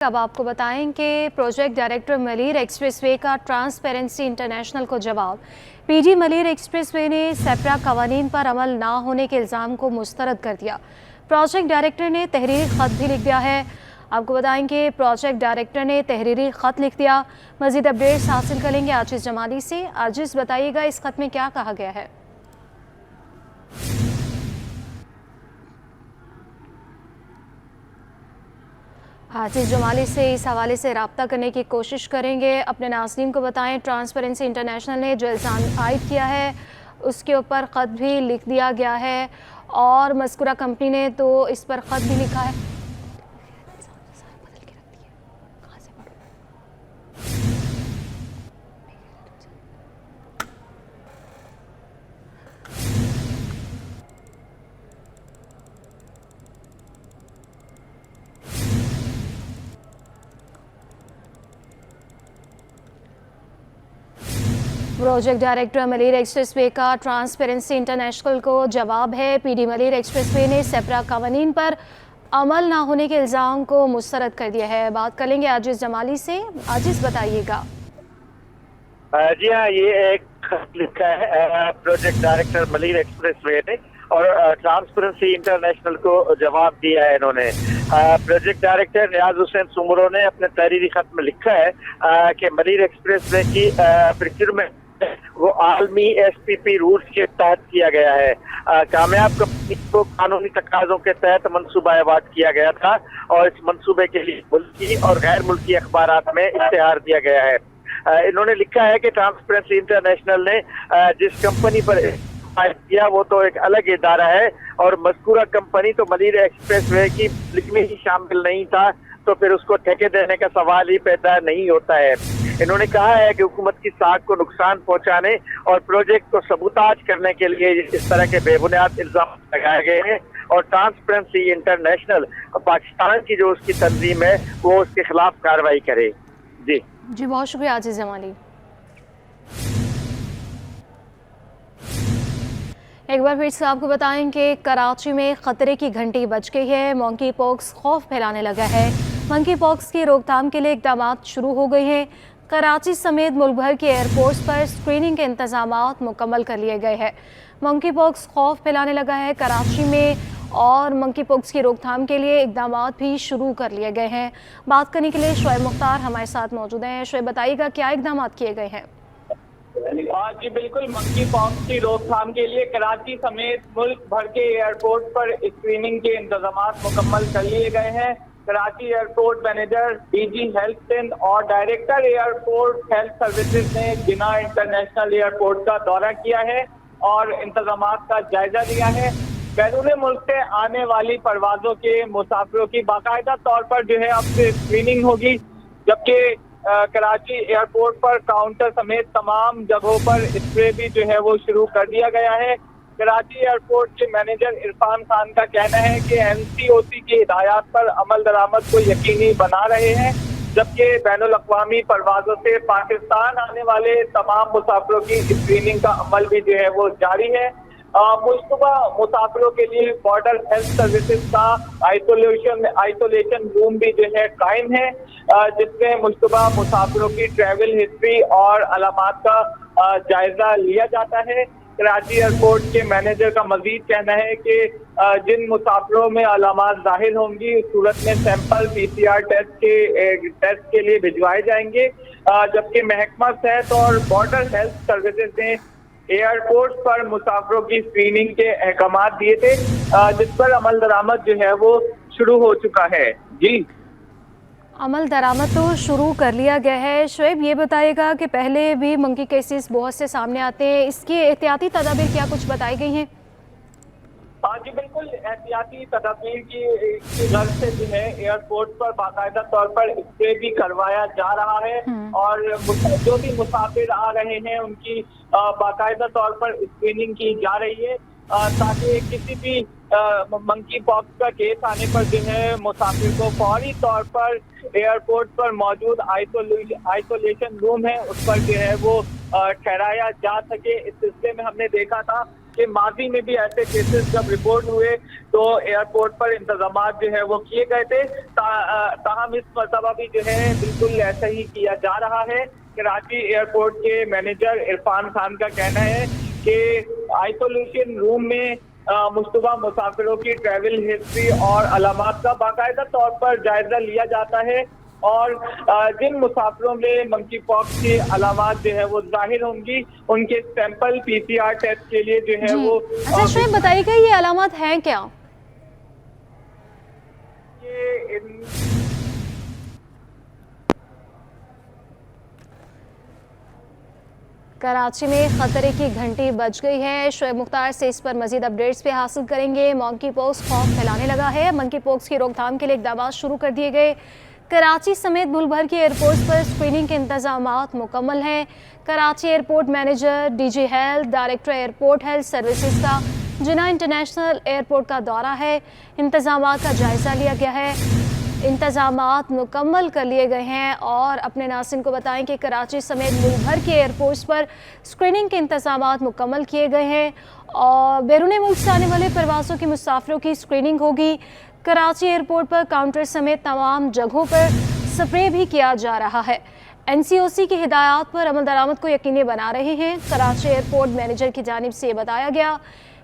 अब आपको बताएं कि प्रोजेक्ट डायरेक्टर मलीर एक्सप्रेसवे का ट्रांसपेरेंसी इंटरनेशनल को जवाब। पीडी मलीर एक्सप्रेसवे ने सेप्रा कवानीन पर अमल ना होने के इल्ज़ाम को मुस्तरद कर दिया। प्रोजेक्ट डायरेक्टर ने तहरीरी ख़त भी लिख दिया है। आपको बताएं कि प्रोजेक्ट डायरेक्टर ने तहरीरी ख़त लिख दिया। मज़ीद अपडेट्स हासिल करेंगे आजिज़ जमाली से। आजिज़, बताइएगा इस ख़त में क्या कहा गया है? आजिज़ जमाली से इस हवाले से रब्ता करने की कोशिश करेंगे। अपने नाज़रीन को बताएं, ट्रांसपेरेंसी इंटरनेशनल ने जो इल्ज़ाम आयद किया है उसके ऊपर ख़त भी लिख दिया गया है और मज़कूरा कंपनी ने तो इस पर ख़त भी लिखा है। प्रोजेक्ट डायरेक्टर मलीर एक्सप्रेसवे का ट्रांसपेरेंसी इंटरनेशनल को जवाब है। पीडी मलीर एक्सप्रेसवे ने सेप्रा कवानीन पर अमल ना होने के इल्ज़ाम को मुस्तरद कर दिया है। बात कर लेंगे आजिज़ जमाली से। आजिज़, बताइएगा। जी हाँ, ये एक खत लिखा है प्रोजेक्ट डायरेक्टर मलीर एक्सप्रेसवे ने और ट्रांसपेरेंसी इंटरनेशनल को जवाब दिया है इन्होंने। प्रोजेक्ट डायरेक्टर रियाज हुसैन सुमरो ने अपने तहरीरी खत में लिखा है कि मलीर एक्सप्रेसवे की प्रोक्योरमेंट वो आलमी SPP रूल्स के तहत किया गया है। कामयाब कंपनी को कानूनी तकाज़ों के तहत मंसूबा अवार्ड किया गया था और इस मंसूबे के लिए मुल्की और गैर मुल्की अखबारात में इश्तिहार दिया गया है। इन्होंने लिखा है कि ट्रांसपेरेंसी इंटरनेशनल ने जिस कंपनी पर किया वो तो एक अलग इदारा है और मज़कूरा कंपनी तो मलीर एक्सप्रेसवे की लिस्ट में ही शामिल नहीं था, तो फिर उसको ठेके देने का सवाल ही पैदा नहीं होता है। इन्होंने कहा है कि हुकूमत की साख को नुकसान पहुंचाने और प्रोजेक्ट को सबूताज करने के लिए इस तरह के बेबुनियाद इल्जाम लगाए गए हैं और ट्रांसपेरेंसी इंटरनेशनल पाकिस्तान की जो उसकी तंजीम है वो उसके खिलाफ कार्रवाई करे। जी, बहुत शुक्रिया आजिज़ जमाली। एक बार फिर से आपको बताएं कि कराची में खतरे की घंटी बज गई है। मंकी पॉक्स खौफ फैलाने लगा है। मंकी पॉक्स की रोकथाम के लिए इक़दाम शुरू हो गए हैं। कराची समेत मुल्क भर के एयरपोर्ट्स पर स्क्रीनिंग के इंतजामात मुकम्मल कर लिए गए हैं। मंकी पॉक्स खौफ फैलाने लगा है कराची में और मंकी पॉक्स की रोकथाम के लिए इक़दाम भी शुरू कर लिए गए हैं। बात करने के लिए शोएब मुख्तार हमारे साथ मौजूद हैं। शोएब, बताइएगा क्या इक़दाम किए गए हैं? जी बिल्कुल, मंकी पॉक्स की रोकथाम के लिए कराची समेत मुल्क भर के एयरपोर्ट पर स्क्रीनिंग के इंतजामात मुकम्मल कर लिए गए हैं। Karachi airport manager DG health Sindh और डायरेक्टर एयरपोर्ट हेल्थ सर्विसेज ने जिना इंटरनेशनल एयरपोर्ट का दौरा किया है और इंतजामात का जायजा लिया है। बैरून मुल्क से आने वाली परवाजों के मुसाफिरों की बाकायदा तौर पर जो है अब से स्क्रीनिंग होगी, जबकि कराची एयरपोर्ट पर काउंटर समेत तमाम जगहों पर स्प्रे भी जो है वो शुरू कर दिया गया है। कराची एयरपोर्ट के मैनेजर इरफान खान का कहना है कि NCOC की हिदायत पर अमल दरामद को यकीनी बना रहे हैं, जबकि बैनुल अक़वामी परवाजों से पाकिस्तान आने वाले तमाम मुसाफिरों की स्क्रीनिंग का अमल भी जो है वो जारी है। मुश्तबा मुसाफिरों के लिए बॉर्डर हेल्थ सर्विसेज का आइसोलेशन रूम भी जो है कायम है, जिसमें मुश्तबा मुसाफिरों की ट्रैवल हिस्ट्री और अलामात का जायजा लिया जाता है। कराची एयरपोर्ट के मैनेजर का मजीद कहना है कि जिन मुसाफिरों में अलामात जाहिर होंगी उस सूरत में सैंपल PCR टेस्ट के लिए भिजवाए जाएंगे, जबकि महकमा सेहत और बॉर्डर हेल्थ सर्विसेज ने एयरपोर्ट पर मुसाफिरों की स्क्रीनिंग के अहकामात दिए थे, जिस पर अमल दरामद जो है वो शुरू हो चुका है। जी, अमल दरामद तो शुरू कर लिया गया है। शोएब, ये बताइएगा कि पहले भी मंकी केसेस बहुत से सामने आते हैं, इसकी एहतियाती तदाबीर क्या कुछ बताई गई हैं? जी बिल्कुल, एहतियाती तदाबीर की गर्ज से जो है एयरपोर्ट पर बाकायदा तौर पर स्प्रे भी करवाया जा रहा है और जो भी मुसाफिर आ रहे हैं उनकी बाकायदा तौर पर स्क्रीनिंग की जा रही है, ताकि किसी भी मंकी पॉक्स का केस आने पर जो है मुसाफिर को फौरी तौर पर एयरपोर्ट पर मौजूद आइसोलेशन रूम है उस पर जो है वो ठहराया जा सके। इस सिलसिले में हमने देखा था कि माजी में भी ऐसे केसेस जब रिपोर्ट हुए तो एयरपोर्ट पर इंतजाम जो है वो किए गए थे। ताहम इस मरतबा भी जो है बिल्कुल ऐसा ही किया जा रहा है। कराची एयरपोर्ट के मैनेजर इरफान खान का कहना है कि आइसोलेशन रूम में मुश्तबा मुसाफिरों की ट्रैवल हिस्ट्री और अलामात का बाकायदा तौर पर जायजा लिया जाता है और जिन मुसाफिरों में मंकी पॉक्स की अलामात जो है वो जाहिर होंगी उनके सैंपल PCR टेस्ट के लिए जो है वो। अच्छा शोएब बताइएगा ये अलामत हैं क्या? कराची में खतरे की घंटी बज गई है। शोएब मुख्तार से इस पर मजीद अपडेट्स पे हासिल करेंगे। मंकी पॉक्स खौफ फैलाने लगा है। मंकी पॉक्स की रोकथाम के लिए इक़दाम शुरू कर दिए गए। कराची समेत मुल्क भर के एयरपोर्ट्स पर स्क्रीनिंग के इंतजामात मुकम्मल हैं। Karachi airport manager, DG health, director airport health services का जिना इंटरनेशनल एयरपोर्ट का दौरा है। इंतजामात का जायज़ा लिया गया है। इंतजामात मुकम्मल कर लिए गए हैं और अपने नाज़रीन को बताएं कि कराची समेत मुल्क भर के एयरपोर्ट्स पर स्क्रीनिंग के इंतजामात मुकम्मल किए गए हैं और बैरून मुल्क से आने वाले परवाज़ों के मुसाफिरों की स्क्रीनिंग होगी। कराची एयरपोर्ट पर काउंटर समेत तमाम जगहों पर स्प्रे भी किया जा रहा है। NCOC की हिदायत पर अमल दरामद को यकीनी बना रहे हैं। कराची एयरपोर्ट मैनेजर की जानिब से बताया गया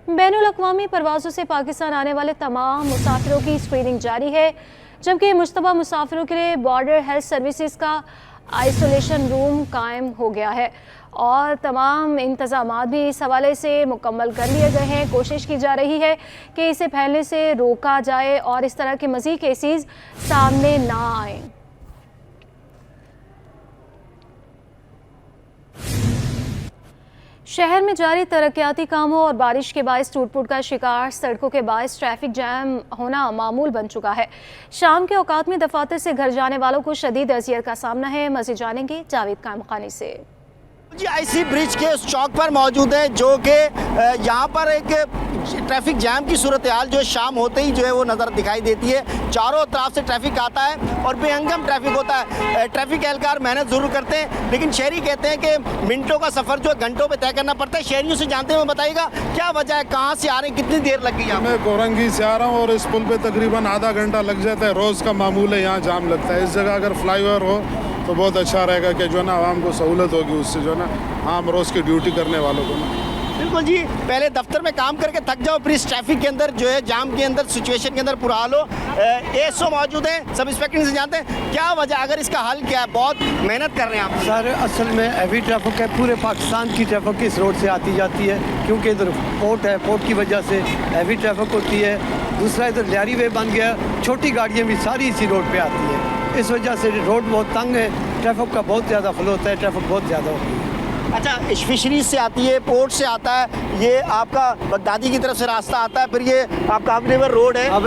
बैनुल अक़वामी परवाज़ों से पाकिस्तान आने वाले तमाम मुसाफिरों की स्क्रीनिंग जारी है, जबकि मुश्तबा मुसाफिरों के लिए बॉर्डर हेल्थ सर्विसेज का आइसोलेशन रूम कायम हो गया है और तमाम इंतजामात भी इस हवाले से मुकम्मल कर लिए गए हैं। कोशिश की जा रही है कि इसे फैलने से रोका जाए और इस तरह के मज़ीद केसेस सामने ना आए। शहर में जारी तरक्याती कामों और बारिश के बायस टूट फूट का शिकार सड़कों के बायस ट्रैफिक जैम होना मामूल बन चुका है। शाम के औकात में दफातर से घर जाने वालों को शदीद अज़ियत का सामना है। मज़ीद जानेंगे जावेद कामखानी से। जी IC ब्रिज के उस चौक पर मौजूद है जो कि यहाँ पर एक ट्रैफिक जैम की सूरत हाल जो शाम होते ही जो है वो नज़र दिखाई देती है। चारों तरफ से ट्रैफिक आता है और बेहंगम ट्रैफिक होता है। ट्रैफिक एहलकार मेहनत ज़रूर करते हैं लेकिन शहरी कहते हैं कि मिनटों का सफ़र जो घंटों पे तय करना पड़ता है। शहरियों से जानते हुए बताइएगा क्या वजह है, कहाँ से आ रहे हैं, कितनी देर लग गई? मैं कोरंगी से आ रहा हूँ और इस पुल पे तकरीबन आधा घंटा लग जाता है। रोज़ का मामूल है, यहाँ जाम लगता है। इस जगह अगर फ्लाईओवर हो तो बहुत अच्छा रहेगा कि जो है ना आवाम को सहूलत होगी, उससे जो है ना आम रोज़ की ड्यूटी करने वालों को ना। बिल्कुल जी, पहले दफ्तर में काम करके थक जाओ फिर इस ट्रैफिक के अंदर जो है जाम के अंदर सिचुएशन के अंदर पूरा हाल हो। ASO मौजूद है, सब इंस्पेक्टर से जानते हैं क्या वजह, अगर इसका हल क्या है? बहुत मेहनत कर रहे हैं आप सर। असल में हैवी ट्रैफिक है, पूरे पाकिस्तान की ट्रैफिक इस रोड से आती जाती है क्योंकि इधर पोर्ट है, पोर्ट की वजह से हैवी ट्रैफिक होती है। दूसरा इधर लियारी वे बन गया, छोटी गाड़ियाँ भी सारी इसी रोड पर आती है। इस वजह से रोड बहुत तंग है, ट्रैफिक का बहुत ज़्यादा फ्लो होता है, ट्रैफिक बहुत ज़्यादा होती है। अच्छा, फिशरीज से आती है, पोर्ट से आता है, ये आपका बगदादी की तरफ से रास्ता आता है, फिर ये आपका अब रिवर रोड है। अब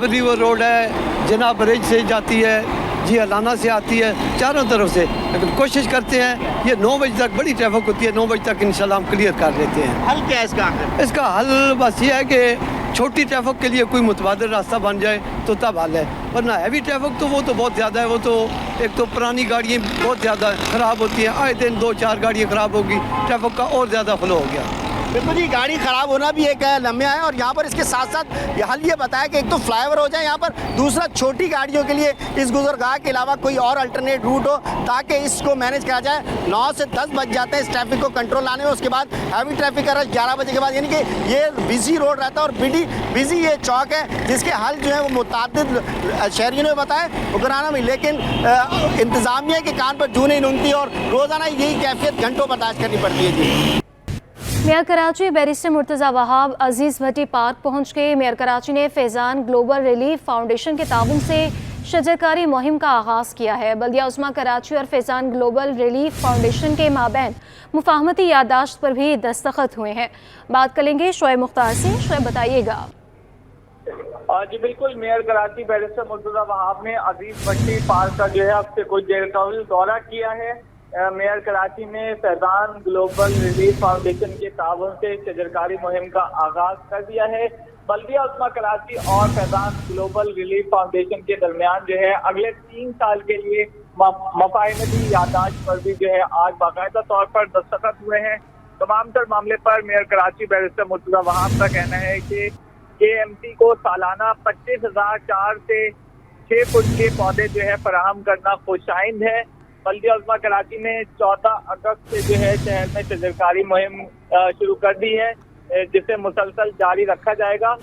रिवर रोड है, जिना ब्रिज से जाती है, जी अलाना से आती है, चारों तरफ से। लेकिन कोशिश करते हैं ये 9 बजे तक बड़ी ट्रैफिक होती है, 9 बजे तक इंशाल्लाह हम क्लियर कर लेते हैं। हल क्या है इसका? इसका हल बस ये है कि छोटी ट्रैफिक के लिए कोई मुतबादल रास्ता बन जाए तो तब हल है, वरना हैवी ट्रैफिक तो वो तो बहुत ज़्यादा है। वो तो एक तो पुरानी गाड़ियाँ बहुत ज़्यादा ख़राब होती हैं, आए दिन 2-4 गाड़ियाँ ख़राब होगी, ट्रैफिक का और ज़्यादा फ्लो हो गया। बिल्कुल जी, गाड़ी खराब होना भी एक लम्हा है और यहाँ पर इसके साथ साथ ये हल ये बताया कि एक तो फ्लाईओवर हो जाए यहाँ पर, दूसरा छोटी गाड़ियों के लिए इस गुजरगाह के अलावा कोई और अल्टरनेट रूट हो ताकि इसको मैनेज करा जाए। 9 से 10 बज जाते हैं इस ट्रैफिक को कंट्रोल लाने में, उसके बाद हैवी ट्रैफिक का रश 11 बजे के बाद, यानी कि ये बिजी रोड रहता है और बिजी ये चौक है जिसके हल जो है वो मुतादिद शहरियों ने बताए हुक्मरानों में, लेकिन इंतज़ामिया के कान पर जू नहीं ढूंढती और रोज़ाना यही कैफियत घंटों बर्दाश्त करनी पड़ती है। जी मेयर कराची बैरिस्टर मुर्तज़ा वहाब अजीज़ भट्टी पार्क पहुँच गए। मेयर कराची ने फैज़ान ग्लोबल रिलीफ फाउंडेशन के ताउन से शजरकारी मुहिम का आगाज़ किया है। बल्दिया उस्मा कराची और फैज़ान ग्लोबल रिलीफ फाउंडेशन के माबैन मुफाहमती यादाश्त पर भी दस्तखत हुए हैं। बात करेंगे शोएब मुख्तार से। शोएब बताइएगा। जी बिल्कुल, मेयर कराची बैरिस्टर मुर्तज़ा वहाब ने अजीज़ भट्टी पार्क का जो है अब से कुछ देर कबल दौरा किया है। मेयर कराची ने फैज़ान ग्लोबल रिलीफ फाउंडेशन के ताउन से शजरकारी मुहिम का आगाज कर दिया है। बल्दिया उस्मा कराची और फैज़ान ग्लोबल रिलीफ फाउंडेशन के दरमियान जो है अगले 3 साल के लिए मफाहमती यादाश्त पर भी जो है आज बाकायदा तौर पर दस्तखत हुए हैं। तमाम तर मामले पर मेयर कराची बैरिस्टर मुर्तजा वहाब का कहना है कि KMC को सालाना 25,000 से 6 फुट के पौधे जो है फराहम करना खुशाइंद है। बल्दिया उज़्मा कराची ने 14 अगस्त से जो है शहर में शजरकारी मुहिम शुरू कर दी है, जिसे मुसलसल जारी रखा जाएगा।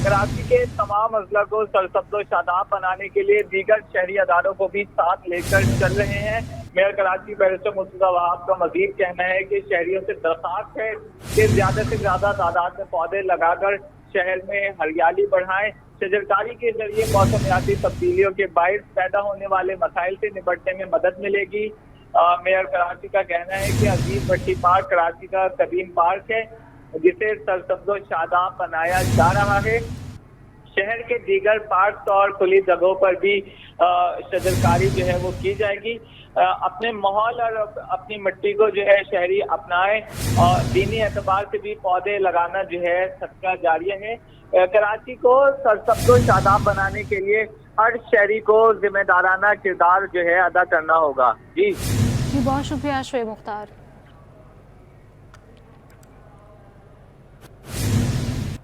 कराची के तमाम अजला को सरसब्ज़ शादाब बनाने के लिए दीगर शहरी अदारों को भी साथ लेकर चल रहे हैं। मेयर कराची बैरिस्टर मुर्तजा वहाब का मजीद कहना है कि शहरियों से दरख्वास्त है कि ज़्यादा से ज़्यादा तादाद में पौधे लगाकर शहर में हरियाली बढ़ाएं। शजरकारी के जरिए मौसमियाती तब्दीलियों के बायस पैदा होने वाले मसाइल से निपटने में मदद मिलेगी। मेयर कराची का कहना है कि अजीज भट्टी पार्क कराची का कदीम पार्क है, जिसे सरसब्ज़ शादाब बनाया जा रहा है। शहर के दीगर पार्क और खुली जगहों पर भी शजरकारी जो है वो की जाएगी। अपने माहौल और अपनी मिट्टी को जो है शहरी अपनाएं और दीनी एतबार से भी पौधे लगाना जो है सदका जारिया है। कराची को सरसब्ज़ शादाब बनाने के लिए हर शहरी को जिम्मेदाराना किरदार जो है अदा करना होगा। जी बहुत शुक्रिया शोएब मुख्तार।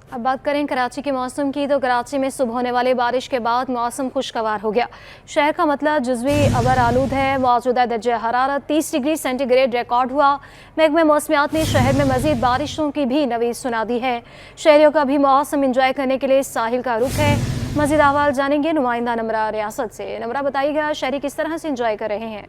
अब बात करें कराची के मौसम की, तो कराची में सुबह होने वाली बारिश के बाद मौसम खुशगवार हो गया। शहर का मतलब जुज़वी अबर आलूद है। मौजूदा दर्जा हरारत 30 डिग्री सेंटीग्रेड रिकॉर्ड हुआ। महकमे मौसमियात ने शहर में मज़ीद बारिशों की भी नवीद सुना दी है। शहरियों का भी मौसम इंजॉय करने के लिए साहिल का रुख है। मज़ीद अहवाल जानेंगे नुमाइंदा नमरा रियासत से। नमरा बताइएगा, शहरी किस तरह से इंजॉय कर रहे हैं?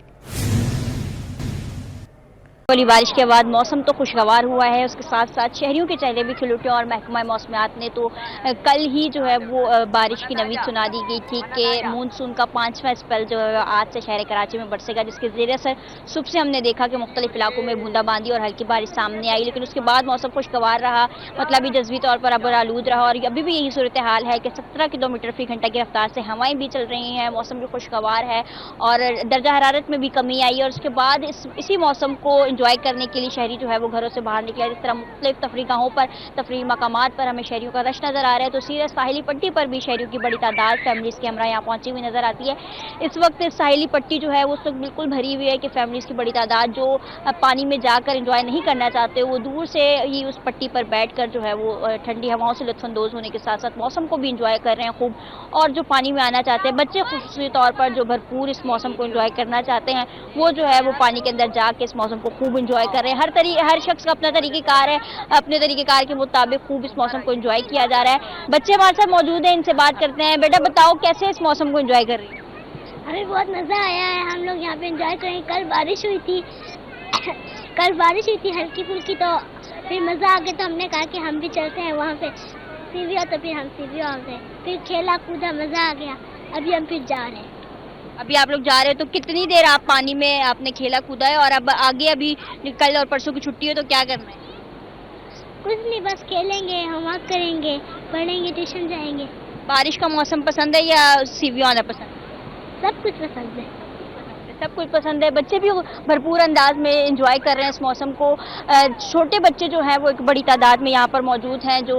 वाली बारिश के बाद मौसम तो खुशगवार हुआ है, उसके साथ साथ शहरियों के चेहरे भी खिल उठे और महकमा मौसमियात ने तो कल ही जो है वो बारिश की नवीद सुना दी गई थी कि मानसून का 5वां स्पेल जो है आज से शहर कराची में बरसेगा, जिसके ज़रिए से सुबह से हमने देखा कि मुख्तलिफ इलाकों में बूंदाबांदी और हल्की बारिश सामने आई, लेकिन उसके बाद मौसम खुशगवार रहा, मतलब ही जज्वी तौर पर अबर आलूद रहा। और अभी भी यही सूरत हाल है कि 17 किलोमीटर फी घंटा की रफ्तार से हवाएं भी चल रही हैं, मौसम भी खुशगवार है और दर्जा हरारत में भी कमी आई है। और उसके बाद इसी मौसम को इंजॉय करने के लिए शहरी जो है वो घरों से बाहर निकला। जिस तरह मुख्तलिफ तफरीगाहों पर, तफरीही मकामात पर हमें शहरियों का रश नज़र आ रहा है, तो सीधे साहिली पट्टी पर भी शहरियों की बड़ी तादाद फैमिलीज़ के हमरा यहाँ पहुँची हुई नज़र आती है। इस वक्त साहिली पट्टी जो है वो उस वक्त बिल्कुल भरी हुई है कि फैमिलीज़ की बड़ी तादाद जो पानी में जाकर इंजॉय नहीं करना चाहते, वो दूर से ही उस पट्टी पर बैठ कर जो है वो ठंडी हवाओं से लुत्फ़अंदोज़ होने के साथ साथ मौसम को भी इंजॉय कर रहे हैं खूब। और जो पानी में आना चाहते हैं बच्चे, ख़ुसूसी तौर पर जो भरपूर इस मौसम को इंजॉय करना चाहते हैं, वो जो है वो पानी के अंदर जाके इस मौसम को खूब इंजॉय कर रहे हैं। हर शख्स का अपना तरीक़ेकार है, अपने तरीक़ेकार के मुताबिक खूब इस मौसम को एंजॉय किया जा रहा है। बच्चे हमारे साथ मौजूद हैं, इनसे बात करते हैं। बेटा बताओ, कैसे इस मौसम को एंजॉय कर रही हैं? हमें बहुत मज़ा आया है, हम लोग यहाँ पे एंजॉय करें। कल बारिश हुई थी कल बारिश हुई थी हल्की फुल्की, तो फिर मज़ा आ गया, तो हमने कहा कि हम भी चलते हैं वहाँ पे सीविया, तो फिर हम सीविया हो गए, फिर खेला कूदा, मज़ा आ गया। अभी हम फिर जा रहे हैं। अभी आप लोग जा रहे हो तो कितनी देर आप पानी में आपने खेला कूदा है, और अब आगे अभी कल और परसों की छुट्टी है तो क्या करना है? कुछ नहीं, बस खेलेंगे, होमवर्क करेंगे, पढ़ेंगे, ट्यूशन जाएंगे। बारिश का मौसम पसंद है या सीविया आना पसंद है? सब कुछ पसंद है। सब कुछ पसंद है। बच्चे भी भरपूर अंदाज में एंजॉय कर रहे हैं इस मौसम को। छोटे बच्चे जो हैं वो एक बड़ी तादाद में यहाँ पर मौजूद हैं, जो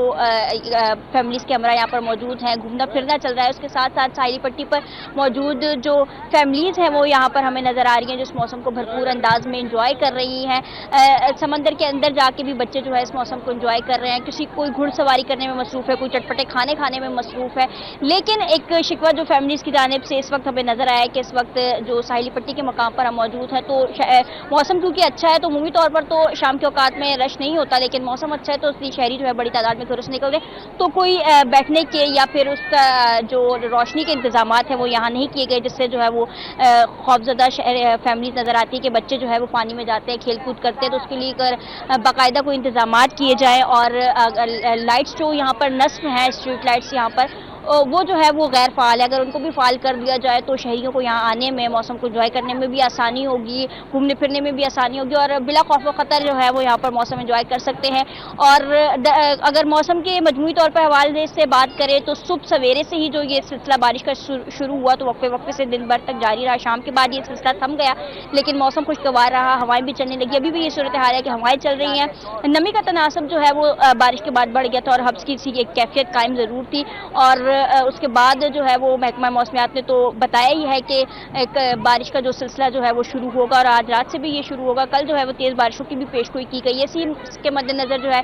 फैमिलीज़ के हमरा यहाँ पर मौजूद हैं, घूमना फिरना चल रहा है। उसके साथ साथ साहिली पट्टी पर मौजूद जो फैमिलीज़ हैं वो यहाँ पर हमें नज़र आ रही हैं, जो इस मौसम को भरपूर अंदाज में एंजॉय कर रही हैं। समंदर के अंदर जाके भी बच्चे जो है इस मौसम को एंजॉय कर रहे हैं। किसी कोई घुड़सवारी करने में मसरूफ़ है, कोई चटपटे खाने में मसरूफ़ है। लेकिन एक शिकवा जो फैमिलीज़ की जानिब से इस वक्त हमें नज़र आया है कि इस वक्त जो साहिली पट्टी के मकाम पर हम मौजूद हैं, तो मौसम क्योंकि अच्छा है तो उमूमी तौर पर तो शाम के औकात में रश नहीं होता, लेकिन मौसम अच्छा है तो इसलिए शहरी जो है बड़ी तादाद में घरों से निकल रहे, तो कोई बैठने के या फिर उसका जो रोशनी के इंतजाम हैं वो यहाँ नहीं किए गए, जिससे जो है वो खौफजदा फैमिलीज नज़र आती है कि बच्चे जो है वो पानी में जाते हैं, खेल कूद करते हैं, तो उसके लिए बाकायदा कोई इंतजाम किए जाएँ। और लाइट्स जो यहाँ पर नस्ब हैं, स्ट्रीट लाइट्स यहाँ पर, वो जो है वो गैर फ़ाल है। अगर उनको भी फ़ाल कर दिया जाए तो शहरियों को यहाँ आने में, मौसम को एंजॉय करने में भी आसानी होगी, घूमने फिरने में भी आसानी होगी, और बिला खौफ व ख़तर जो है वो यहाँ पर मौसम एंजॉय कर सकते हैं। और अगर मौसम के मजमूई तौर पर हवाले से बात करें तो सुबह सवेरे से ही जो ये सिलसिला बारिश का शुरू हुआ तो वक्फे से दिन भर तक जारी रहा। शाम के बाद ये सिलसिला थम गया, लेकिन मौसम खुशगवार रहा, हवाएं भी चलने लगी। अभी भी ये सूरत हाल है कि हवाएं चल रही हैं। नमी का तनासब जो है वो बारिश के बाद बढ़ गया था और हब्स की सी एक कैफियत कायम ज़रूर थी। और اس کے بعد جو ہے وہ محکمہ موسمیات نے تو بتایا ہی ہے کہ ایک بارش کا جو سلسلہ جو ہے وہ شروع ہوگا اور آج رات سے بھی یہ شروع ہوگا. کل جو ہے وہ تیز بارشوں کی بھی پیشگوئی کی گئی ہے. اس کے مد نظر جو ہے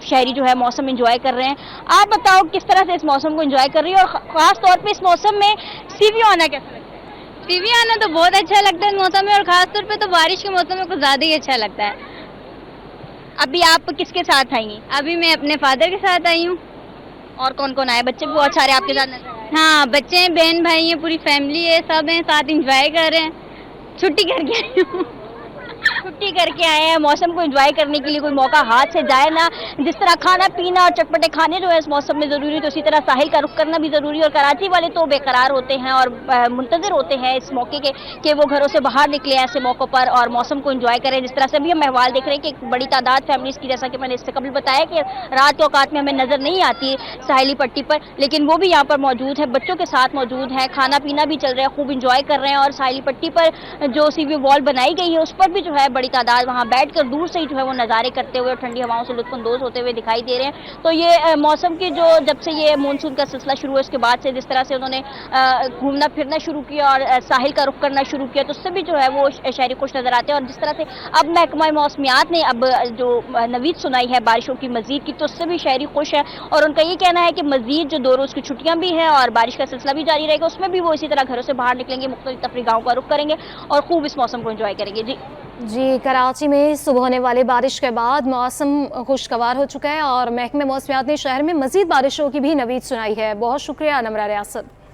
شہری جو ہے موسم انجوائے کر رہے ہیں. آپ بتاؤ کس طرح سے اس موسم کو انجوائے کر رہی ہے اور خاص طور پہ اس موسم میں سی وی آنا کیسا لگتا ہے؟ سی وی آنا تو بہت اچھا لگتا ہے اس موسم میں، اور خاص طور پہ تو بارش کے موسم میں کچھ زیادہ ہی اچھا لگتا ہے. ابھی آپ کس کے ساتھ آئی ہیں؟ ابھی میں اپنے فادر کے ساتھ آئی ہوں. اور کون کون آئے؟ بچے بھی بہت سارے آپ کے ساتھ نظر آئے. ہاں بچے ہیں، بہن بھائی ہیں، پوری فیملی ہے، سب ہیں ساتھ انجوائے کر رہے ہیں. چھٹی کر کے آئی ہوں. چھٹی کر کے آئے ہیں، موسم کو انجوائے کرنے کے لیے کوئی موقع ہاتھ سے جائے نا. جس طرح کھانا پینا اور چٹپٹے کھانے جو ہے اس موسم میں ضروری، تو اسی طرح ساحل کا رخ کرنا بھی ضروری. اور کراچی والے تو بے قرار ہوتے ہیں اور منتظر ہوتے ہیں اس موقع کے کہ وہ گھروں سے باہر نکلے ایسے موقعوں پر اور موسم کو انجوائے کریں. جس طرح سے بھی ہم احوال دیکھ رہے ہیں کہ ایک بڑی تعداد فیملیز کی، جیسا کہ میں نے اس سے قبل بتایا کہ رات کے اوقات میں ہمیں نظر نہیں آتی ساحلی پٹی پر، لیکن وہ بھی یہاں پر موجود ہے، بچوں کے ساتھ موجود ہیں. کھانا پینا بھی چل رہا ہے، خوب انجوائے کر رہے ہیں. اور ساحلی پٹی پر جو سی وی وال بنائی گئی ہے اس پر بھی جو ہے بڑی تعداد وہاں بیٹھ کر دور سے ہی جو ہے وہ نظارے کرتے ہوئے اور ٹھنڈی ہواؤں سے لطف اندوز ہوتے ہوئے دکھائی دے رہے ہیں. تو یہ موسم کی جو جب سے یہ مونسون کا سلسلہ شروع ہے اس کے بعد سے جس طرح سے انہوں نے گھومنا پھرنا شروع کیا اور ساحل کا رخ کرنا شروع کیا، تو اس سے بھی جو ہے وہ شہری خوش نظر آتے ہیں. اور جس طرح سے اب محکمہ موسمیات نے اب جو نوید سنائی ہے بارشوں کی مزید کی، تو اس سے بھی شہری خوش ہے. اور ان کا یہ کہنا ہے کہ مزید جو 2 روز کی چھٹیاں بھی ہیں اور بارش کا سلسلہ بھی جاری رہے گا، اس میں بھی وہ اسی طرح گھروں سے باہر نکلیں گے، مختلف تفریح گاہوں کا رخ کریں گے اور خوب اس موسم کو انجوائے کریں گے. جی کراچی میں صبح ہونے والی بارش کے بعد موسم خوشگوار ہو چکا ہے اور محکمہ موسمیات نے شہر میں مزید بارشوں کی بھی نوید سنائی ہے. بہت شکریہ نمرہ ریاست.